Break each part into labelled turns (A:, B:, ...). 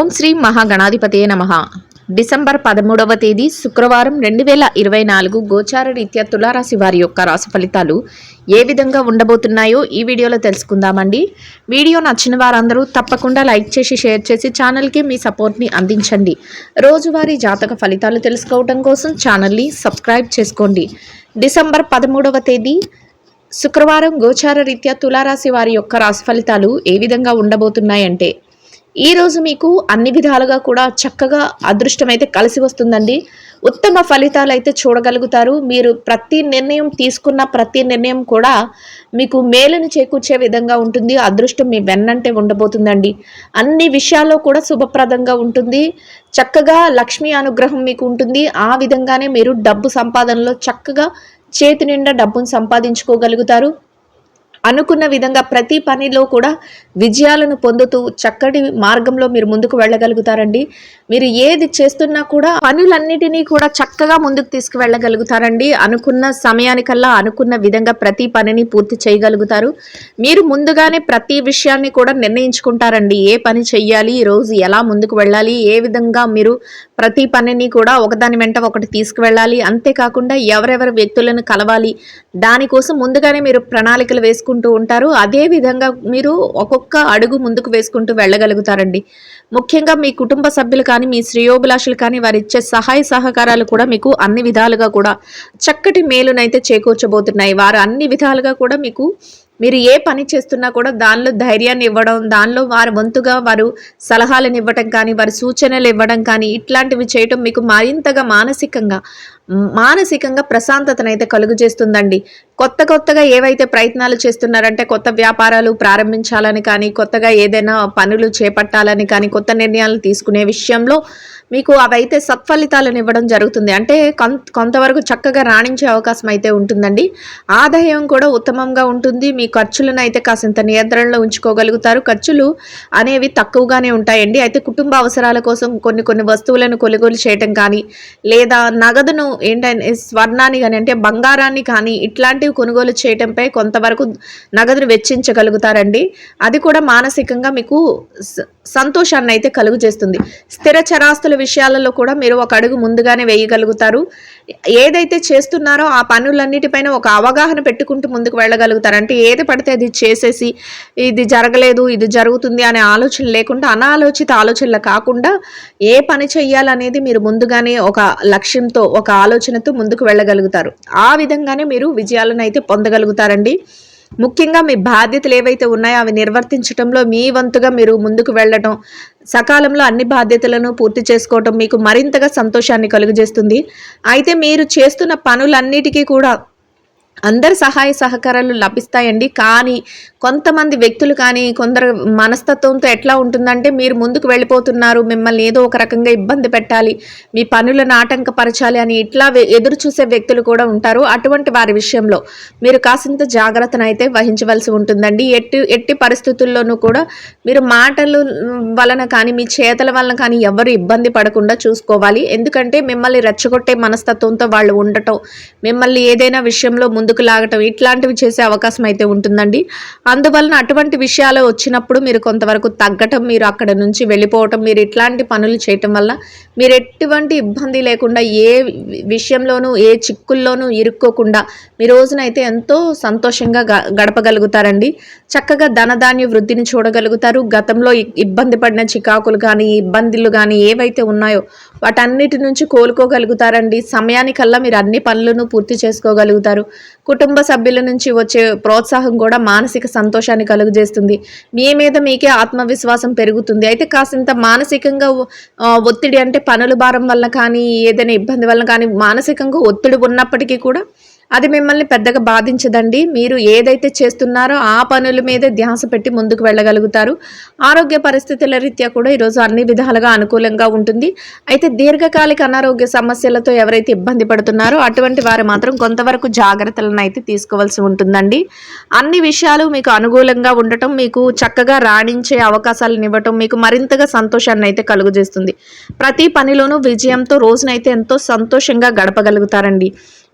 A: ఓం శ్రీ మహాగణాధిపతయే నమః. డిసెంబర్ 13వ తేదీ శుక్రవారం 2024 గోచార రీత్యా తులారాశి వారి యొక్క రాశి ఫలితాలు ఏ విధంగా ఉండబోతున్నాయో ఈ వీడియోలో తెలుసుకుందామండి. వీడియో నచ్చిన వారందరూ తప్పకుండా లైక్ చేసి షేర్ చేసి ఛానల్కి మీ సపోర్ట్ని అందించండి. రోజువారీ జాతక ఫలితాలు తెలుసుకోవడం కోసం ఛానల్ని సబ్స్క్రైబ్ చేసుకోండి. డిసెంబర్ 13వ తేదీ శుక్రవారం గోచార రీత్యా తులారాశి వారి యొక్క రాశి ఫలితాలు ఏ విధంగా ఉండబోతున్నాయంటే, ఈ రోజు మీకు అన్ని విధాలుగా కూడా చక్కగా అదృష్టం అయితే కలిసి వస్తుందండి. ఉత్తమ ఫలితాలు అయితే చూడగలుగుతారు. మీరు ప్రతి నిర్ణయం తీసుకున్న ప్రతి నిర్ణయం కూడా మీకు మేలును చేకూర్చే విధంగా ఉంటుంది. అదృష్టం మీ వెన్నంటే ఉండబోతుందండి. అన్ని విషయాల్లో కూడా శుభప్రదంగా ఉంటుంది. చక్కగా లక్ష్మీ అనుగ్రహం మీకు ఉంటుంది. ఆ విధంగానే మీరు డబ్బు సంపాదనలో చక్కగా చేతి నిండా డబ్బును సంపాదించుకోగలుగుతారు. అనుకున్న విధంగా ప్రతి పనిలో కూడా విజయాలను పొందుతూ చక్కటి మార్గంలో మీరు ముందుకు వెళ్ళగలుగుతారండి. మీరు ఏది చేస్తున్నా కూడా పనులన్నిటినీ కూడా చక్కగా ముందుకు తీసుకువెళ్ళగలుగుతారండి. అనుకున్న సమయానికల్లా అనుకున్న విధంగా ప్రతి పనిని పూర్తి చేయగలుగుతారు. మీరు ముందుగానే ప్రతి విషయాన్ని కూడా నిర్ణయించుకుంటారండి. ఏ పని చెయ్యాలి, ఈ రోజు ఎలా ముందుకు వెళ్ళాలి, ఏ విధంగా మీరు ప్రతి పనిని కూడా ఒకదాని వెంట ఒకటి తీసుకువెళ్ళాలి. అంతేకాకుండా ఎవరెవరి వ్యక్తులను కలవాలి, దానికోసం ముందుగానే మీరు ప్రణాళికలు వేసుకుంటూ ఉంటారు. అదే విధంగా మీరు ఒక్కొక్క అడుగు ముందుకు వేసుకుంటూ వెళ్ళగలుగుతారండి. ముఖ్యంగా మీ కుటుంబ సభ్యులు కానీ, మీ శ్రేయోభిలాషులు కానీ వారు ఇచ్చే సహాయ సహకారాలు కూడా మీకు అన్ని విధాలుగా కూడా చక్కటి మేలునైతే చేకూర్చబోతున్నాయి. వారు అన్ని విధాలుగా కూడా మీకు మీరు ఏ పని చేస్తున్నా కూడా దానిలో ధైర్యాన్ని ఇవ్వడం, దానిలో వారి వంతుగా వారు సలహాలను ఇవ్వడం కానీ, వారి సూచనలు ఇవ్వడం కానీ ఇట్లాంటివి చేయటం మీకు మరింతగా మానసికంగా ప్రశాంతతనైతే కలుగు చేస్తుందండి. కొత్తగా ఏవైతే ప్రయత్నాలు చేస్తున్నారంటే, కొత్త వ్యాపారాలు ప్రారంభించాలని కానీ, కొత్తగా ఏదైనా పనులు చేపట్టాలని కానీ, కొత్త నిర్ణయాలు తీసుకునే విషయంలో మీకు అవైతే సత్ఫలితాలను ఇవ్వడం జరుగుతుంది. అంటే కొంతవరకు చక్కగా రాణించే అవకాశం అయితే ఉంటుందండి. ఆదాయం కూడా ఉత్తమంగా ఉంటుంది. మీ ఖర్చులను అయితే కాసింత నియంత్రణలో ఉంచుకోగలుగుతారు. ఖర్చులు అనేవి తక్కువగానే ఉంటాయండి. అయితే కుటుంబ అవసరాల కోసం కొన్ని వస్తువులను కొనుగోలు చేయటం కానీ, లేదా నగదును ఏంటంటే స్వర్ణాన్ని కానీ, అంటే బంగారాన్ని కానీ ఇట్లాంటివి కొనుగోలు చేయటంపై కొంతవరకు నగదును వెచ్చించగలుగుతారండి. అది కూడా మానసికంగా మీకు సంతోషాన్ని అయితే కలుగు చేస్తుంది. స్థిర చరాస్తుల విషయాలలో కూడా మీరు ఒక అడుగు ముందుగానే వేయగలుగుతారు. ఏదైతే చేస్తున్నారో ఆ పనులన్నిటిపైన ఒక అవగాహన పెట్టుకుంటూ ముందుకు వెళ్ళగలుగుతారు. అంటే ఏది పడితే అది చేసేసి ఇది జరగలేదు, ఇది జరుగుతుంది అనే ఆలోచన లేకుండా, అనాలోచిత ఆలోచనలు కాకుండా ఏ పని చెయ్యాలనేది మీరు ముందుగానే ఒక లక్ష్యంతో, ఒక ఆలోచనతో ముందుకు వెళ్ళగలుగుతారు. ఆ విధంగానే మీరు విజయాలను అయితే పొందగలుగుతారండి. ముఖ్యంగా మీ బాధ్యతలు ఏవైతే ఉన్నాయో అవి నిర్వర్తించడంలో మీ వంతుగా మీరు ముందుకు వెళ్ళటం, సకాలంలో అన్ని బాధ్యతలను పూర్తి చేసుకోవటం మీకు మరింతగా సంతోషాన్ని కలుగజేస్తుంది. అయితే మీరు చేస్తున్న పనులన్నిటికీ కూడా అందరి సహాయ సహకారాలు లభిస్తాయండి. కానీ కొంతమంది వ్యక్తులు కానీ, కొందరు మనస్తత్వంతో ఎట్లా ఉంటుందంటే, మీరు ముందుకు వెళ్ళిపోతున్నారు, మిమ్మల్ని ఏదో ఒక రకంగా ఇబ్బంది పెట్టాలి, మీ పనులను ఆటంకపరచాలి అని ఇట్లా ఎదురు చూసే వ్యక్తులు కూడా ఉంటారు. అటువంటి వారి విషయంలో మీరు కాసింత జాగ్రత్తను అయితే వహించవలసి ఉంటుందండి. ఎట్టి పరిస్థితుల్లోనూ కూడా మీరు మాటల వలన కానీ, మీ చేతల వలన కానీ ఎవరు ఇబ్బంది పడకుండా చూసుకోవాలి. ఎందుకంటే మిమ్మల్ని రెచ్చగొట్టే మనస్తత్వంతో వాళ్ళు ఉండటం, మిమ్మల్ని ఏదైనా విషయంలో ముందుకు లాగటం ఇట్లాంటివి చేసే అవకాశం అయితే ఉంటుందండి. అందువలన అటువంటి విషయాలు వచ్చినప్పుడు మీరు కొంతవరకు తగ్గటం, మీరు అక్కడ నుంచి వెళ్ళిపోవటం, మీరు ఇట్లాంటి పనులు చేయటం వల్ల మీరు ఎటువంటి ఇబ్బంది లేకుండా, ఏ విషయంలోనూ ఏ చిక్కుల్లోనూ ఇరుక్కోకుండా మీ రోజునైతే ఎంతో సంతోషంగా గడపగలుగుతారండి. చక్కగా ధనధాన్య వృద్ధిని చూడగలుగుతారు. గతంలో ఇబ్బంది పడిన చికాకులు కానీ, ఇబ్బందులు కానీ ఏవైతే ఉన్నాయో వాటన్నిటి నుంచి కోలుకోగలుగుతారండి. సమయానికల్లా మీరు అన్ని పనులను పూర్తి చేసుకోగలుగుతారు. కుటుంబ సభ్యుల నుంచి వచ్చే ప్రోత్సాహం కూడా మానసిక సంతోషాన్ని కలుగజేస్తుంది. మీ మీద మీకే ఆత్మవిశ్వాసం పెరుగుతుంది. అయితే కాసింత మానసికంగా ఒత్తిడి, అంటే పనుల భారం వల్ల కానీ, ఏదైనా ఇబ్బంది వల్ల కానీ మానసికంగా ఒత్తిడి ఉన్నప్పటికీ కూడా అది మిమ్మల్ని పెద్దగా బాధించదండి. మీరు ఏదైతే చేస్తున్నారో ఆ పనుల మీదే ధ్యాస పెట్టి ముందుకు వెళ్ళగలుగుతారు. ఆరోగ్య పరిస్థితుల రీత్యా కూడా ఈరోజు అన్ని విధాలుగా అనుకూలంగా ఉంటుంది. అయితే దీర్ఘకాలిక అనారోగ్య సమస్యలతో ఎవరైతే ఇబ్బంది పడుతున్నారో అటువంటి వారు మాత్రం కొంతవరకు జాగ్రత్తలను అయితే తీసుకోవాల్సి ఉంటుందండి. అన్ని విషయాలు మీకు అనుకూలంగా ఉండటం, మీకు చక్కగా రాణించే అవకాశాలను ఇవ్వటం మీకు మరింతగా సంతోషాన్ని అయితే కలుగజేస్తుంది. ప్రతి పనిలోనూ విజయంతో రోజునైతే ఎంతో సంతోషంగా గడపగలుగుతారండి.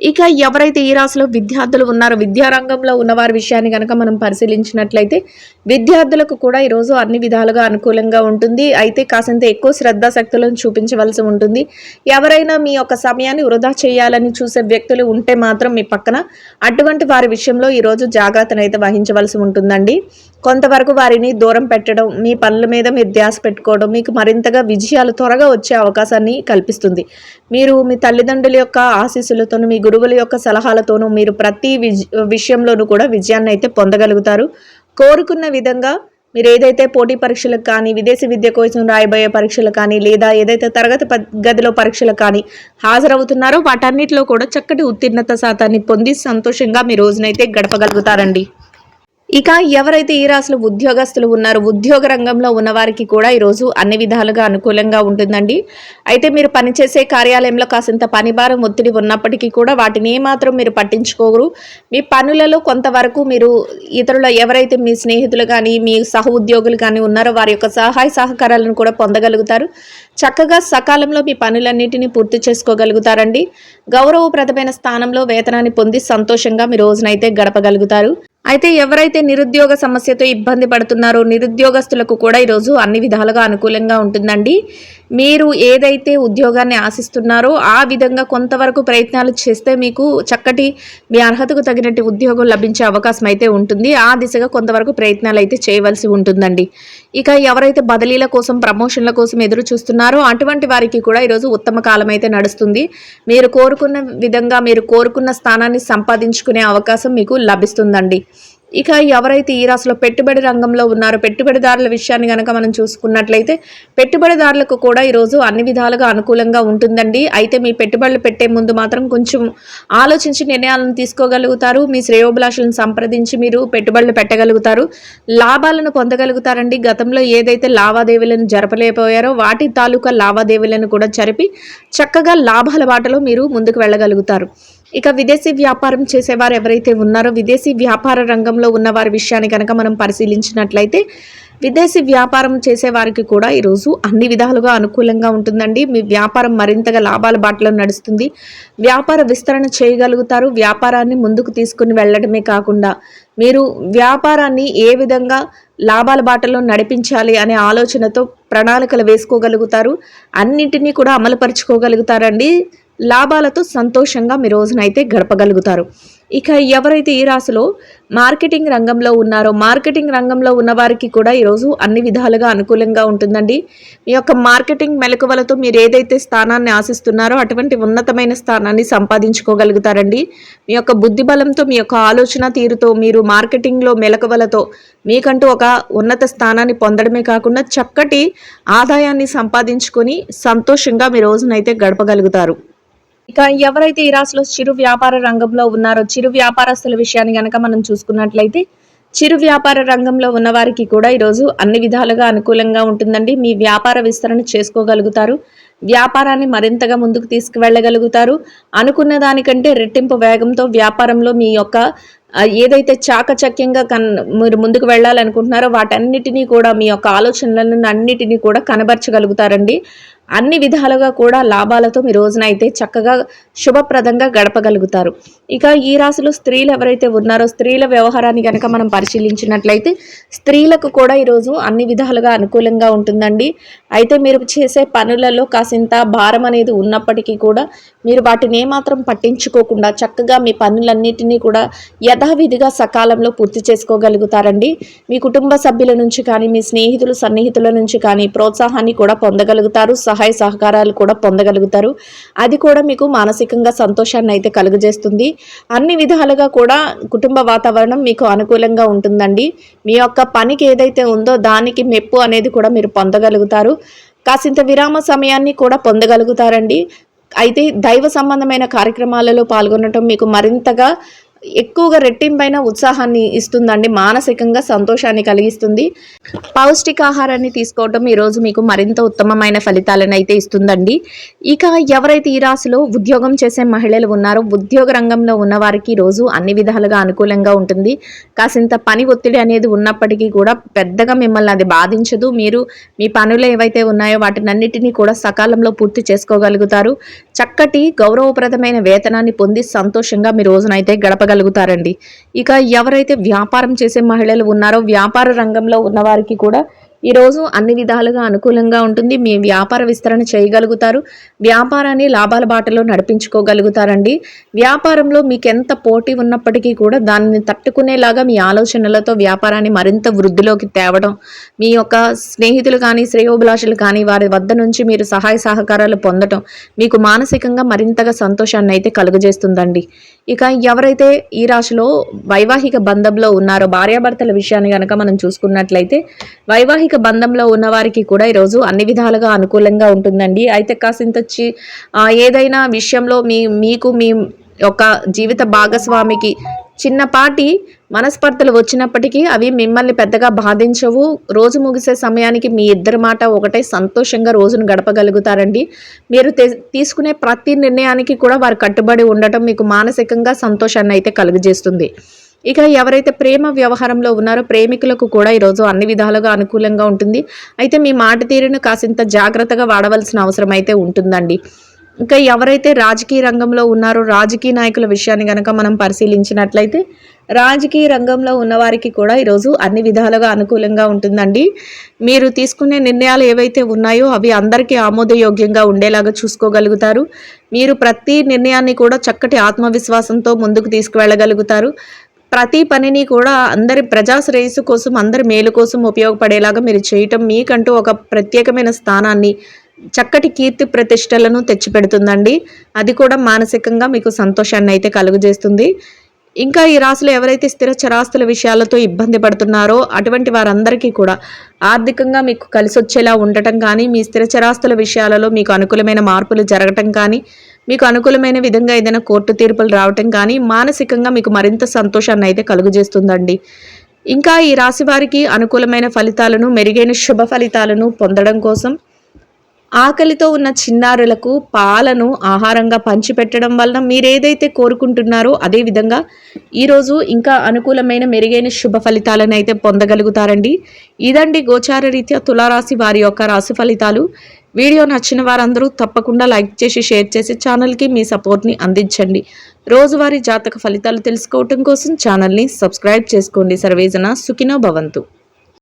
A: ఇక ఎవరైతే ఈ రాశిలో విద్యార్థులు ఉన్నారో విద్యా రంగంలో ఉన్నవారి విషయాన్ని కనుక మనం పరిశీలించినట్లయితే విద్యార్థులకు కూడా ఈరోజు అన్ని విధాలుగా అనుకూలంగా ఉంటుంది. అయితే కాసింత ఎక్కువ శ్రద్ధాశక్తులను చూపించవలసి ఉంటుంది. ఎవరైనా మీ యొక్క సమయాన్ని వృధా చేయాలని చూసే వ్యక్తులు ఉంటే మాత్రం మీ పక్కన అటువంటి వారి విషయంలో ఈరోజు జాగ్రత్తనైతే వహించవలసి ఉంటుందండి. కొంతవరకు వారిని దూరం పెట్టడం, మీ పనుల మీద మీరు ధ్యాస పెట్టుకోవడం మీకు మరింతగా విజయాలు త్వరగా వచ్చే అవకాశాన్ని కల్పిస్తుంది. మీరు మీ తల్లిదండ్రుల యొక్క ఆశీస్సులతోనూ మీ గురువుల యొక్క సలహాలతోనూ మీరు ప్రతి విషయంలోనూ కూడా విజయాన్ని అయితే పొందగలుగుతారు. కోరుకున్న విధంగా మీరు ఏదైతే పోటీ పరీక్షలకు కానీ విదేశీ విద్య కోసం రాయబోయే పరీక్షలు కానీ లేదా ఏదైతే తరగతి గదిలో పరీక్షలు కానీ హాజరవుతున్నారో వాటన్నిటిలో కూడా చక్కటి ఉత్తీర్ణత శాతాన్ని పొంది సంతోషంగా మీ రోజునైతే గడపగలుగుతారండి. ఇక ఎవరైతే ఈ రాశిలో ఉద్యోగస్తులు ఉన్నారో ఉద్యోగ రంగంలో ఉన్నవారికి కూడా ఈరోజు అన్ని విధాలుగా అనుకూలంగా ఉంటుందండి. అయితే మీరు పనిచేసే కార్యాలయంలో కాసింత పనిభారం ఒత్తిడి ఉన్నప్పటికీ కూడా వాటిని ఏమాత్రం మీరు పట్టించుకోరు. మీ పనులలో కొంతవరకు మీరు ఇతరుల ఎవరైతే మీ స్నేహితులు కానీ మీ సహ ఉద్యోగులు కానీ ఉన్నారో వారి యొక్క సహాయ సహకారాలను కూడా పొందగలుగుతారు. చక్కగా సకాలంలో మీ పనులన్నిటినీ పూర్తి చేసుకోగలుగుతారండి. గౌరవప్రదమైన స్థానంలో వేతనాన్ని పొంది సంతోషంగా మీ రోజునైతే గడపగలుగుతారు. అయితే ఎవరైతే నిరుద్యోగ సమస్యతో ఇబ్బంది పడుతున్నారో నిరుద్యోగస్తులకు కూడా ఈరోజు అన్ని విధాలుగా అనుకూలంగా ఉంటుందండి. మీరు ఏదైతే ఉద్యోగాన్ని ఆశిస్తున్నారో ఆ విధంగా కొంతవరకు ప్రయత్నాలు చేస్తే మీకు చక్కటి మీ అర్హతకు తగినట్టు ఉద్యోగం లభించే అవకాశం అయితే ఉంటుంది. ఆ దిశగా కొంతవరకు ప్రయత్నాలు అయితే చేయవలసి ఉంటుందండి. ఇక ఎవరైతే బదిలీల కోసం ప్రమోషన్ల కోసం ఎదురు చూస్తున్నారో అటువంటి వారికి కూడా ఈరోజు ఉత్తమ కాలం అయితే నడుస్తుంది. మీరు కోరుకున్న విధంగా మీరు కోరుకున్న స్థానాన్ని సంపాదించుకునే అవకాశం మీకు లభిస్తుందండి. ఇక ఎవరైతే ఈ రాశిలో పెట్టుబడి రంగంలో ఉన్నారో పెట్టుబడిదారుల విషయాన్ని కనుక మనం చూసుకున్నట్లయితే పెట్టుబడిదారులకు కూడా ఈరోజు అన్ని విధాలుగా అనుకూలంగా ఉంటుందండి. అయితే మీ పెట్టుబడులు పెట్టే ముందు మాత్రం కొంచెం ఆలోచించి నిర్ణయాలను తీసుకోగలుగుతారు. మీ శ్రేయోభిలాషులను సంప్రదించి మీరు పెట్టుబడులు పెట్టగలుగుతారు. లాభాలను పొందగలుగుతారండి. గతంలో ఏదైతే లావాదేవీలను జరపలేకపోయారో వాటి తాలూకా లావాదేవీలను కూడా జరిపి చక్కగా లాభాల బాటలో మీరు ముందుకు వెళ్ళగలుగుతారు. ఇక విదేశీ వ్యాపారం చేసేవారు ఎవరైతే ఉన్నారో విదేశీ వ్యాపార రంగంలో ఉన్న వారి విషయాన్ని కనుక మనం పరిశీలించినట్లయితే విదేశీ వ్యాపారం చేసేవారికి కూడా ఈరోజు అన్ని విధాలుగా అనుకూలంగా ఉంటుందండి. మీ వ్యాపారం మరింతగా లాభాల బాటలో నడుస్తుంది. వ్యాపార విస్తరణ చేయగలుగుతారు. వ్యాపారాన్ని ముందుకు తీసుకుని వెళ్ళడమే కాకుండా మీరు వ్యాపారాన్ని ఏ విధంగా లాభాల బాటలో నడిపించాలి అనే ఆలోచనతో ప్రణాళికలు వేసుకోగలుగుతారు. అన్నింటినీ కూడా అమలుపరుచుకోగలుగుతారండి. లాభాలతో సంతోషంగా మీ రోజునైతే గడపగలుగుతారు. ఇక ఎవరైతే ఈ రాశిలో మార్కెటింగ్ రంగంలో ఉన్నారో మార్కెటింగ్ రంగంలో ఉన్నవారికి కూడా ఈరోజు అన్ని విధాలుగా అనుకూలంగా ఉంటుందండి. మీ యొక్క మార్కెటింగ్ మెలకువలతో మీరు ఏదైతే స్థానాన్ని ఆశిస్తున్నారో అటువంటి ఉన్నతమైన స్థానాన్ని సంపాదించుకోగలుగుతారండి. మీ యొక్క బుద్ధి బలంతో మీ యొక్క ఆలోచన తీరుతో మీరు మార్కెటింగ్లో మెలకువలతో మీకంటూ ఒక ఉన్నత స్థానాన్ని పొందడమే కాకుండా చక్కటి ఆదాయాన్ని సంపాదించుకొని సంతోషంగా మీ రోజునైతే గడపగలుగుతారు. ఇక ఎవరైతే ఈ రాశిలో చిరు వ్యాపార రంగంలో ఉన్నారో చిరు వ్యాపారస్తుల విషయాన్ని కనుక మనం చూసుకున్నట్లయితే చిరు వ్యాపార రంగంలో ఉన్నవారికి కూడా ఈరోజు అన్ని విధాలుగా అనుకూలంగా ఉంటుందండి. మీ వ్యాపార విస్తరణ చేసుకోగలుగుతారు. వ్యాపారాన్ని మరింతగా ముందుకు తీసుకువెళ్ళగలుగుతారు. అనుకున్న దానికంటే రెట్టింపు వేగంతో వ్యాపారంలో మీ యొక్క ఏదైతే చాకచక్యంగా మీరు ముందుకు వెళ్ళాలనుకుంటున్నారో వాటన్నిటినీ కూడా మీ యొక్క ఆలోచనలను అన్నిటినీ కూడా కనబరచగలుగుతారండి. అన్ని విధాలుగా కూడా లాభాలతో మీ రోజున అయితే చక్కగా శుభప్రదంగా గడపగలుగుతారు. ఇక ఈ రాశిలో స్త్రీలు ఎవరైతే ఉన్నారో స్త్రీల వ్యవహారాన్ని కనుక మనం పరిశీలించినట్లయితే స్త్రీలకు కూడా ఈరోజు అన్ని విధాలుగా అనుకూలంగా ఉంటుందండి. అయితే మీరు చేసే పనులలో కాసింత భారం అనేది ఉన్నప్పటికీ కూడా మీరు వాటిని ఏమాత్రం పట్టించుకోకుండా చక్కగా మీ పనులన్నిటినీ కూడా యథావిధిగా సకాలంలో పూర్తి చేసుకోగలుగుతారండి. మీ కుటుంబ సభ్యుల నుంచి కానీ మీ స్నేహితులు సన్నిహితుల నుంచి కానీ ప్రోత్సాహాన్ని కూడా పొందగలుగుతారు. సహాయ సహకారాలు కూడా పొందగలుగుతారు. అది కూడా మీకు మానసికంగా సంతోషాన్ని అయితే కలుగజేస్తుంది. అన్ని విధాలుగా కూడా కుటుంబ వాతావరణం మీకు అనుకూలంగా ఉంటుందండి. మీ యొక్క పనికి ఏదైతే ఉందో దానికి మెప్పు అనేది కూడా మీరు పొందగలుగుతారు. కాసింత విరామ సమయాన్ని కూడా పొందగలుగుతారండి. అయితే దైవ సంబంధమైన కార్యక్రమాలలో పాల్గొనటం మీకు మరింతగా ఎక్కువగా రెట్టింపైన ఉత్సాహాన్ని ఇస్తుందండి. మానసికంగా సంతోషాన్ని కలిగిస్తుంది. పౌష్టికాహారాన్ని తీసుకోవడం ఈరోజు మీకు మరింత ఉత్తమమైన ఫలితాలను అయితే ఇస్తుందండి. ఇక ఎవరైతే ఈ రాశిలో ఉద్యోగం చేసే మహిళలు ఉన్నారో ఉద్యోగ రంగంలో ఉన్నవారికి ఈరోజు అన్ని విధాలుగా అనుకూలంగా ఉంటుంది. కాసింత పని ఒత్తిడి అనేది ఉన్నప్పటికీ కూడా పెద్దగా మిమ్మల్ని అది బాధించదు. మీరు మీ పనులు ఏవైతే ఉన్నాయో వాటినన్నిటినీ కూడా సకాలంలో పూర్తి చేసుకోగలుగుతారు. చక్కటి గౌరవప్రదమైన వేతనాన్ని పొంది సంతోషంగా మీ రోజునైతే గడపగలుగుతారండి. ఇక ఎవరైతే వ్యాపారం చేసే మహిళలు ఉన్నారో వ్యాపార రంగంలో ఉన్నవారికి కూడా ఈరోజు అన్ని విధాలుగా అనుకూలంగా ఉంటుంది. మీ వ్యాపార విస్తరణ చేయగలుగుతారు. వ్యాపారాన్ని లాభాల బాటలో నడిపించుకోగలుగుతారండి. వ్యాపారంలో మీకెంత పోటీ ఉన్నప్పటికీ కూడా దానిని తట్టుకునేలాగా మీ ఆలోచనలతో వ్యాపారాన్ని మరింత వృద్ధిలోకి తేవడం, మీ యొక్క స్నేహితులు కానీ శ్రేయోభిలాషులు కానీ వారి వద్ద నుంచి మీరు సహాయ సహకారాలు పొందడం మీకు మానసికంగా మరింతగా సంతోషాన్ని అయితే కలుగజేస్తుందండి. ఇక ఎవరైతే ఈ రాశిలో వైవాహిక బంధంలో ఉన్నారో భార్యాభర్తల విషయాన్ని కనుక మనం చూసుకున్నట్లయితే వైవాహిక బంధంలో ఉన్నవారికి కూడా ఈరోజు అన్ని విధాలుగా అనుకూలంగా ఉంటుందండి. అయితే కాసింత ఏదైనా విషయంలో మీకు మీ యొక్క జీవిత భాగస్వామికి చిన్నపాటి మనస్పర్ధలు వచ్చినప్పటికీ అవి మిమ్మల్ని పెద్దగా బాధించవు. రోజు ముగిసే సమయానికి మీ ఇద్దరి మాట ఒకటే సంతోషంగా రోజును గడపగలుగుతారండి. మీరు తీసుకునే ప్రతి నిర్ణయానికి కూడా వారు కట్టుబడి ఉండటం మీకు మానసికంగా సంతోషాన్ని అయితే కలుగజేస్తుంది. ఇక ఎవరైతే ప్రేమ వ్యవహారంలో ఉన్నారో ప్రేమికులకు కూడా ఈరోజు అన్ని విధాలుగా అనుకూలంగా ఉంటుంది. అయితే మీ మాట తీరును కాసింత జాగ్రత్తగా వాడవలసిన అవసరం అయితే ఉంటుందండి. ఇంకా ఎవరైతే రాజకీయ రంగంలో ఉన్నారో రాజకీయ నాయకుల విషయాన్ని కనుక మనం పరిశీలించినట్లయితే రాజకీయ రంగంలో ఉన్నవారికి కూడా ఈరోజు అన్ని విధాలుగా అనుకూలంగా ఉంటుందండి. మీరు తీసుకునే నిర్ణయాలు ఏవైతే ఉన్నాయో అవి అందరికీ ఆమోదయోగ్యంగా ఉండేలాగా చూసుకోగలుగుతారు. మీరు ప్రతి నిర్ణయాన్ని కూడా చక్కటి ఆత్మవిశ్వాసంతో ముందుకు తీసుకువెళ్ళగలుగుతారు. ప్రతి పనిని కూడా అందరి ప్రజా శ్రేయస్సు కోసం అందరి మేలు కోసం ఉపయోగపడేలాగా మీరు చేయటం మీకంటూ ఒక ప్రత్యేకమైన స్థానాన్ని చక్కటి కీర్తి ప్రతిష్టలను తెచ్చిపెడుతుందండి. అది కూడా మానసికంగా మీకు సంతోషాన్ని అయితే కలుగజేస్తుంది. ఇంకా ఈ రాశిలో ఎవరైతే స్థిర చరాస్తుల విషయాలతో ఇబ్బంది పడుతున్నారో అటువంటి వారందరికీ కూడా ఆర్థికంగా మీకు కలిసి వచ్చేలా ఉండటం కానీ మీ స్థిర చరాస్తుల విషయాలలో మీకు అనుకూలమైన మార్పులు జరగటం కానీ మీకు అనుకూలమైన విధంగా ఏదైనా కోర్టు తీర్పులు రావటం కానీ మానసికంగా మీకు మరింత సంతోషాన్ని అయితే కలుగజేస్తుందండి. ఇంకా ఈ రాశి వారికి అనుకూలమైన ఫలితాలను మెరుగైన శుభ ఫలితాలను పొందడం కోసం ఆకలితో ఉన్న చిన్నారులకు పాలను ఆహారంగా పంచిపెట్టడం వలన మీరు ఏదైతే కోరుకుంటున్నారో అదే విధంగా ఈరోజు ఇంకా అనుకూలమైన మెరుగైన శుభ ఫలితాలను అయితే పొందగలుగుతారండి. ఇదండి గోచార రీత్యా తులారాశి వారి యొక్క రాశి ఫలితాలు. వీడియో నచ్చిన వారందరూ తప్పకుండా లైక్ చేసి షేర్ చేసి ఛానల్కి మీ సపోర్ట్ని అందించండి. రోజువారీ జాతక ఫలితాలు తెలుసుకోవటం కోసం ఛానల్ని సబ్స్క్రైబ్ చేసుకోండి. సర్వేజన సుఖినో భవంతు.